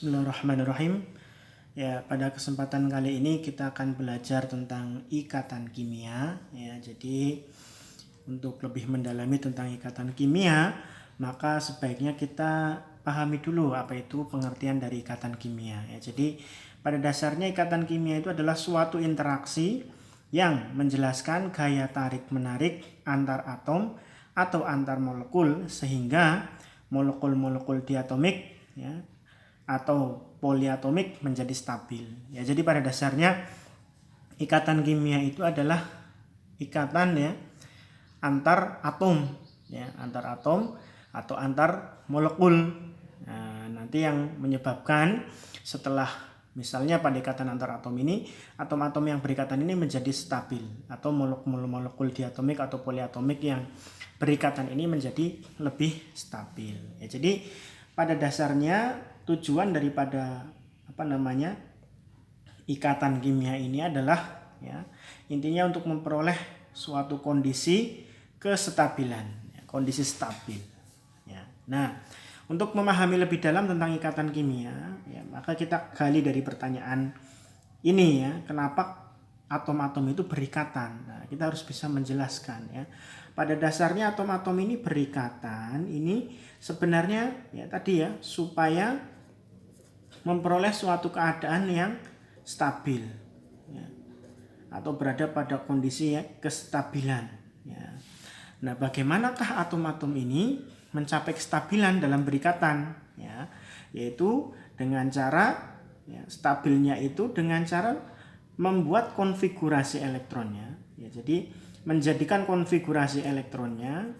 Bismillahirrahmanirrahim. Ya, pada kesempatan kali ini kita akan belajar tentang ikatan kimia. Ya, jadi untuk lebih mendalami tentang ikatan kimia, maka sebaiknya kita pahami dulu apa itu pengertian dari ikatan kimia. Ya, jadi pada dasarnya ikatan kimia itu adalah suatu interaksi yang menjelaskan gaya tarik-menarik antar atom atau antar molekul sehingga molekul-molekul diatomik ya atau poliatomik menjadi stabil. Ya, jadi pada dasarnya ikatan kimia itu adalah ikatan ya antar atom, ya antar atom atau antar molekul. Nah, nanti yang menyebabkan setelah misalnya pada ikatan antar atom ini, atom-atom yang berikatan ini menjadi stabil atau molekul-molekul diatomik atau poliatomik yang berikatan ini menjadi lebih stabil. Ya, jadi pada dasarnya tujuan daripada ikatan kimia ini adalah ya intinya untuk memperoleh suatu kondisi kestabilan, ya, kondisi stabil. Ya. Nah, untuk memahami lebih dalam tentang ikatan kimia, ya, maka kita gali dari pertanyaan ini ya, kenapa atom-atom itu berikatan? Nah, kita harus bisa menjelaskan ya. Pada dasarnya atom-atom ini berikatan ini sebenarnya ya tadi ya supaya memperoleh suatu keadaan yang stabil ya, atau berada pada kondisi ya, kestabilan ya. Nah, bagaimanakah atom-atom ini mencapai kestabilan dalam berikatan ya, yaitu dengan cara ya, stabilnya itu dengan cara membuat konfigurasi elektronnya ya, jadi menjadikan konfigurasi elektronnya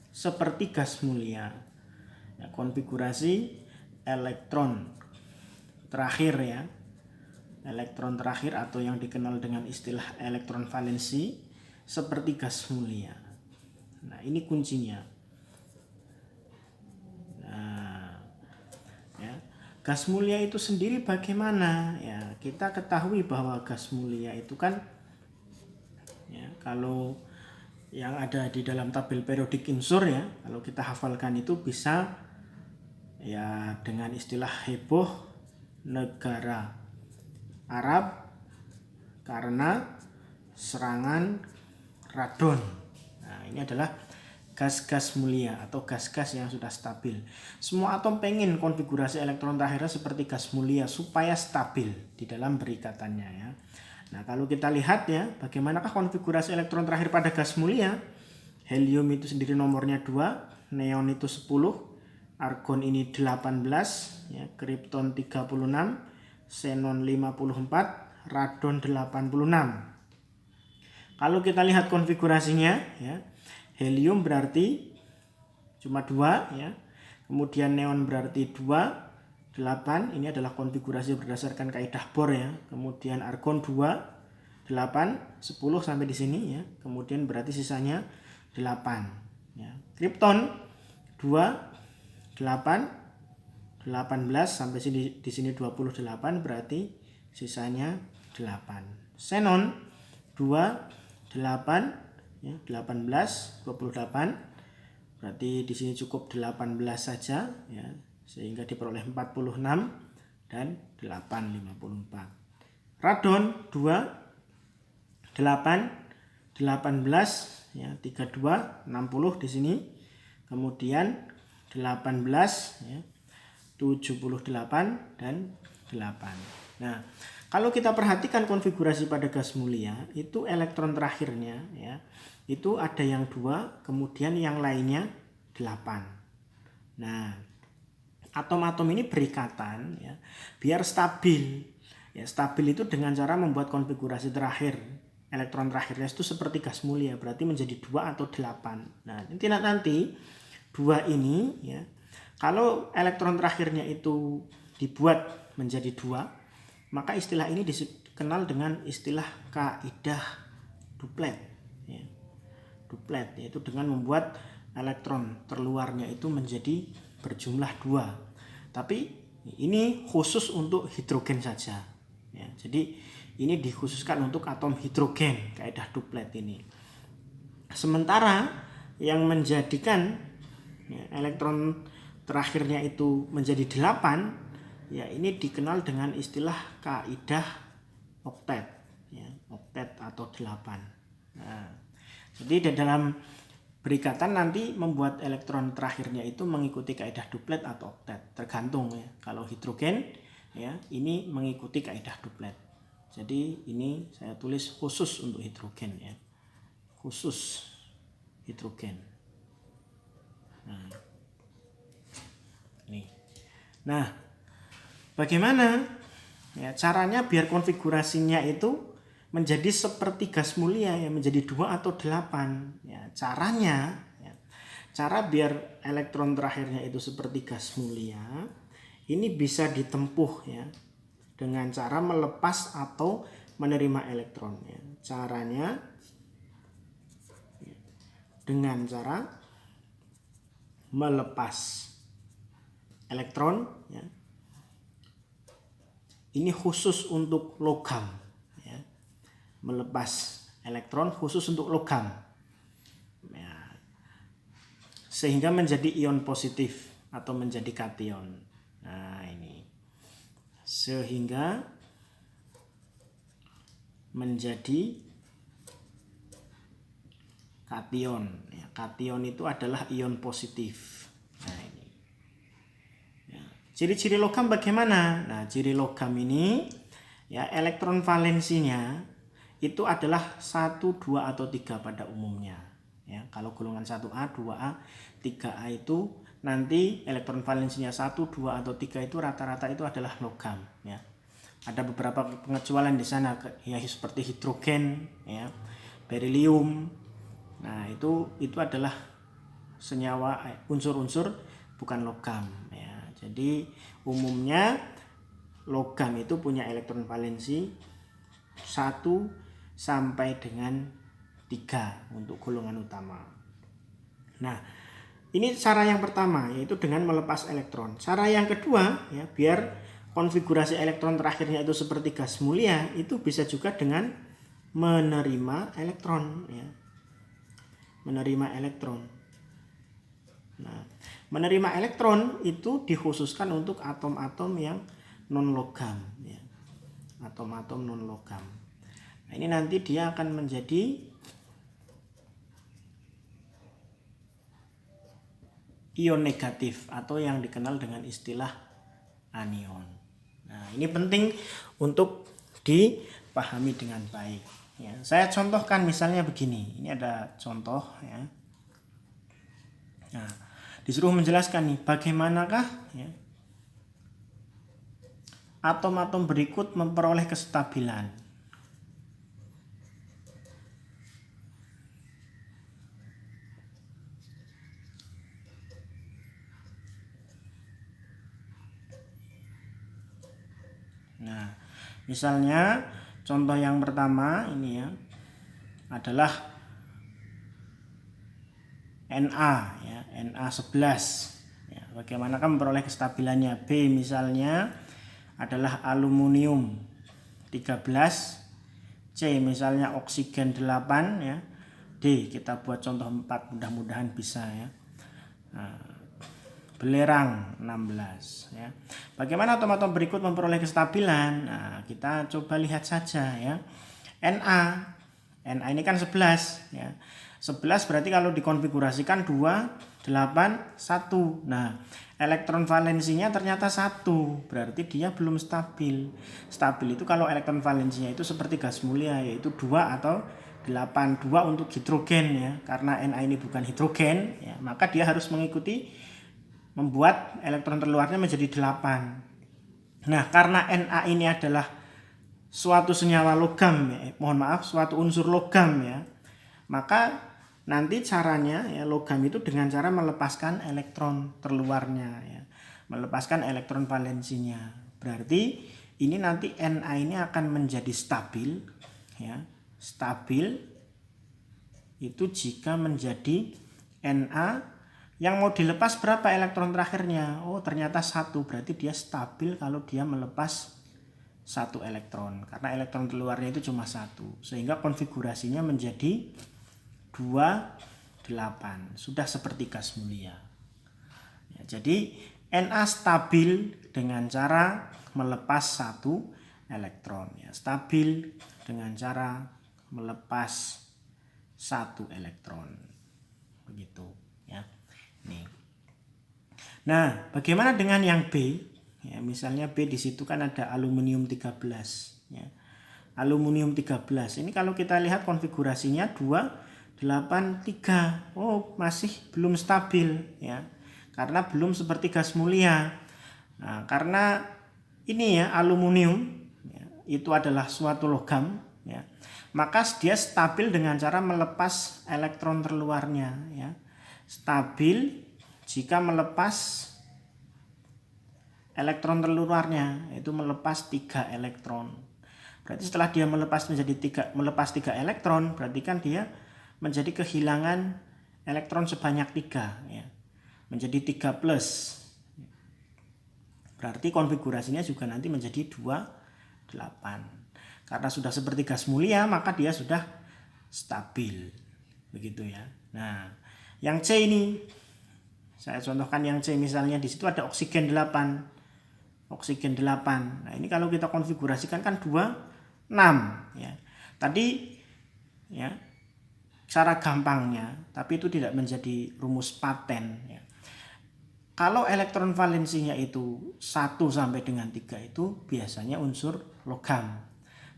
seperti gas mulia ya, konfigurasi elektron terakhir ya, elektron terakhir atau yang dikenal dengan istilah elektron valensi seperti gas mulia. Nah, ini kuncinya. Nah, ya, gas mulia itu sendiri bagaimana? Ya, kita ketahui bahwa gas mulia itu kan ya, kalau yang ada di dalam tabel periodik unsur ya, kalau kita hafalkan itu bisa ya dengan istilah heboh negara Arab karena serangan radon. Nah, ini adalah gas-gas mulia atau gas-gas yang sudah stabil. Semua atom pengen konfigurasi elektron terakhirnya seperti gas mulia supaya stabil di dalam berikatannya ya. Nah, kalau kita lihat ya, bagaimanakah konfigurasi elektron terakhir pada gas mulia? Helium itu sendiri nomornya 2, neon itu 10, argon ini 18, ya, kripton 36, xenon 54, radon 86. Kalau kita lihat konfigurasinya, ya, helium berarti cuma 2, ya. Kemudian neon berarti 2, 8. Ini adalah konfigurasi berdasarkan kaidah Bohr ya. Kemudian argon 2, 8, 10 sampai di sini ya. Kemudian berarti sisanya 8. Ya. Kripton 2, 8, 18 sampai di sini 28 berarti sisanya 8. Xenon 2, 8 ya, 18, 28 berarti di sini cukup 18 saja ya, sehingga diperoleh 46 dan 8, 54. Radon 2, 8, 18 ya, 32, 60 di sini. Kemudian 18 ya, 78 dan 8. Nah, kalau kita perhatikan konfigurasi pada gas mulia itu elektron terakhirnya ya, itu ada yang 2, kemudian yang lainnya 8. Nah, atom-atom ini berikatan ya, biar stabil. Ya, stabil itu dengan cara membuat konfigurasi terakhir. Elektron terakhirnya itu seperti gas mulia, berarti menjadi 2 atau 8. Nah, nanti 2 ini ya, kalau elektron terakhirnya itu dibuat menjadi 2, maka istilah ini dikenal dengan istilah kaidah duplet ya. Duplet yaitu dengan membuat elektron terluarnya itu menjadi berjumlah 2. Tapi ini khusus untuk hidrogen saja ya. Jadi ini dikhususkan untuk atom hidrogen, kaidah duplet ini. Sementara yang menjadikan ya, elektron terakhirnya itu menjadi 8, ya ini dikenal dengan istilah kaidah oktet, ya, oktet atau 8. Nah, jadi di dalam berikatan nanti membuat elektron terakhirnya itu mengikuti kaidah duplet atau oktet, tergantung ya. Kalau hidrogen ya ini mengikuti kaidah duplet. Jadi ini saya tulis khusus untuk hidrogen ya. Khusus hidrogen. Nah. Nih. Nah, bagaimana ya caranya biar konfigurasinya itu menjadi seperti gas mulia ya, menjadi 2 atau 8 ya. Caranya ya, cara biar elektron terakhirnya itu seperti gas mulia ini bisa ditempuh ya dengan cara melepas atau menerima elektron ya. Caranya ya, dengan cara melepas elektron ya. Ini khusus untuk logam ya. Melepas elektron khusus untuk logam ya. Sehingga menjadi ion positif atau menjadi kation. Nah ini sehingga menjadi kation ya. Kation itu adalah ion positif. Nah ini ya. Ciri-ciri logam bagaimana? Nah ciri logam ini ya elektron valensinya itu adalah 1, 2 atau 3 pada umumnya ya. Kalau golongan 1A, 2A, 3A itu nanti elektron valensinya 1, 2 atau 3 itu rata-rata itu adalah logam ya. Ada beberapa pengecualian di sana ya seperti hidrogen ya, berilium. Nah, itu adalah senyawa unsur-unsur bukan logam ya. Jadi umumnya logam itu punya elektron valensi 1 sampai dengan 3 untuk golongan utama. Nah, ini cara yang pertama yaitu dengan melepas elektron. Cara yang kedua ya biar konfigurasi elektron terakhirnya itu seperti gas mulia itu bisa juga dengan menerima elektron ya. Menerima elektron. Nah, menerima elektron itu dikhususkan untuk atom-atom yang non logam ya. Atom-atom non logam. Nah, ini nanti dia akan menjadi ion negatif atau yang dikenal dengan istilah anion. Nah, ini penting untuk dipahami dengan baik. Ya, saya contohkan misalnya begini. Ini ada contoh ya. Nah, disuruh menjelaskan nih bagaimanakah ya, atom-atom berikut memperoleh kestabilan. Nah, misalnya contoh yang pertama ini ya adalah Na ya, Na11 ya, bagaimanakah memperoleh kestabilannya. B misalnya adalah aluminium 13, C misalnya oksigen 8 ya, D kita buat contoh 4 mudah-mudahan bisa ya. Nah, belerang 16 ya. Bagaimana atom-atom berikut memperoleh kestabilan? Nah, kita coba lihat saja ya. Na ini kan 11 ya. 11 berarti kalau dikonfigurasikan 2, 8, 1. Nah, elektron valensinya ternyata 1. Berarti dia belum stabil. Stabil itu kalau elektron valensinya itu seperti gas mulia yaitu 2 atau 8. 2 untuk hidrogen ya. Karena Na ini bukan hidrogen ya, maka dia harus mengikuti membuat elektron terluarnya menjadi 8. Nah, karena Na ini adalah suatu senyawa logam ya, suatu unsur logam ya, maka nanti caranya ya logam itu dengan cara melepaskan elektron terluarnya ya, melepaskan elektron valensinya. Berarti ini nanti Na ini akan menjadi stabil ya, stabil itu jika menjadi Na yang mau dilepas berapa elektron terakhirnya? Oh, ternyata 1. Berarti dia stabil kalau dia melepas 1 elektron. Karena elektron keluarnya itu cuma 1. Sehingga konfigurasinya menjadi 2, 8. Sudah seperti gas mulia. Ya, jadi Na stabil dengan cara melepas satu elektron. Ya, stabil dengan cara melepas satu elektron. Begitu ya. Nih. Nah, bagaimana dengan yang B? Ya, misalnya B di situ kan ada aluminium 13 ya. Aluminium 13. Ini kalau kita lihat konfigurasinya 283. Oh, masih belum stabil ya. Karena belum seperti gas mulia. Nah, karena ini ya aluminium ya, itu adalah suatu logam ya. Maka dia stabil dengan cara melepas elektron terluarnya ya. Stabil jika melepas elektron terluarnya, yaitu melepas 3 elektron. Berarti setelah dia melepas 3 elektron, berarti kan dia menjadi kehilangan elektron sebanyak 3 ya. Menjadi 3 plus. Berarti konfigurasinya juga nanti menjadi 28. Karena sudah seperti gas mulia, maka dia sudah stabil. Begitu ya. Nah, yang C ini saya contohkan yang C, misalnya di situ ada oksigen 8. Oksigen 8. Nah, ini kalau kita konfigurasikan kan 26 ya. Tadi ya cara gampangnya, tapi itu tidak menjadi rumus paten ya. Kalau elektron valensinya itu 1 sampai dengan 3 itu biasanya unsur logam.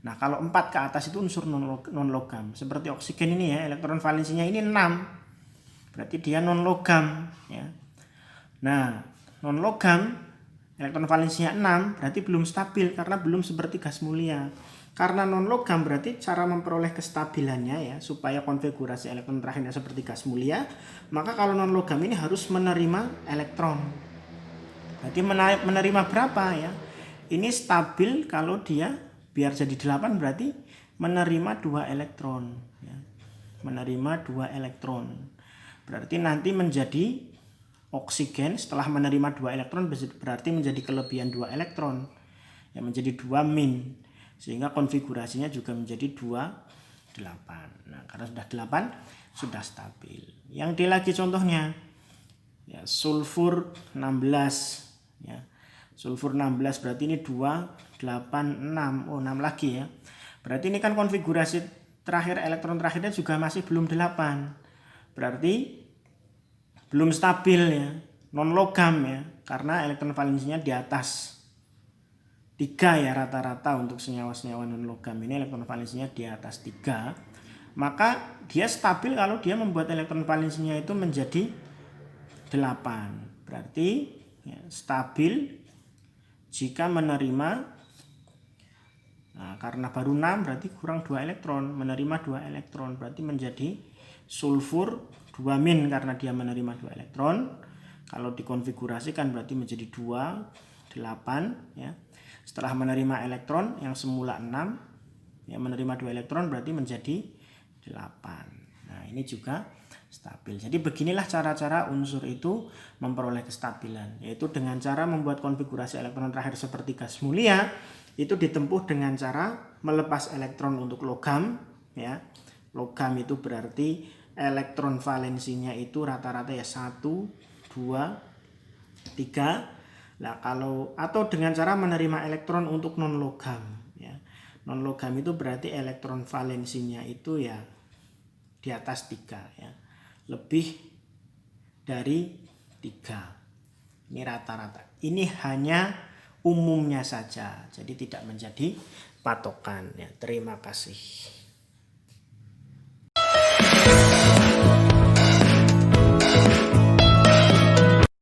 Nah, kalau 4 ke atas itu unsur non logam. Seperti oksigen ini ya, elektron valensinya ini 6. Berarti dia non logam ya. Nah, non logam elektron valensinya 6 berarti belum stabil karena belum seperti gas mulia. Karena non logam berarti cara memperoleh kestabilannya ya supaya konfigurasi elektron terakhirnya seperti gas mulia, maka kalau non logam ini harus menerima elektron. Berarti menerima berapa ya? Ini stabil kalau dia biar jadi 8 berarti menerima 2 elektron ya. Menerima 2 elektron. Berarti nanti menjadi oksigen setelah menerima 2 elektron berarti menjadi kelebihan 2 elektron ya, menjadi 2 min, sehingga konfigurasinya juga menjadi 28. Nah, karena sudah 8 sudah stabil. Yang D lagi contohnya ya, sulfur 16 ya. Sulfur 16 berarti ini 2 8 6. Oh, 6 lagi ya. Berarti ini kan konfigurasi terakhir, elektron terakhirnya juga masih belum 8. Berarti belum stabil ya, non logam ya, karena elektron valensinya di atas 3 ya rata-rata untuk senyawa-senyawa non logam ini elektron valensinya di atas 3. Maka dia stabil kalau dia membuat elektron valensinya itu menjadi 8. Berarti ya, stabil jika menerima, nah, karena baru 6 berarti kurang 2 elektron, menerima 2 elektron berarti menjadi sulfur 2 min karena dia menerima 2 elektron. Kalau dikonfigurasikan berarti menjadi 2 8 ya. Setelah menerima elektron yang semula 6 ya, menerima 2 elektron berarti menjadi 8. Nah, ini juga stabil. Jadi beginilah cara-cara unsur itu memperoleh kestabilan, yaitu dengan cara membuat konfigurasi elektron terakhir seperti gas mulia. Itu ditempuh dengan cara melepas elektron untuk logam ya. Logam itu berarti elektron valensinya itu rata-rata ya 1, 2, 3. Nah, kalau atau dengan cara menerima elektron untuk non logam ya. Non logam itu berarti elektron valensinya itu ya di atas 3 ya. Lebih dari 3. Ini rata-rata. Ini hanya umumnya saja. Jadi tidak menjadi patokan ya. Terima kasih.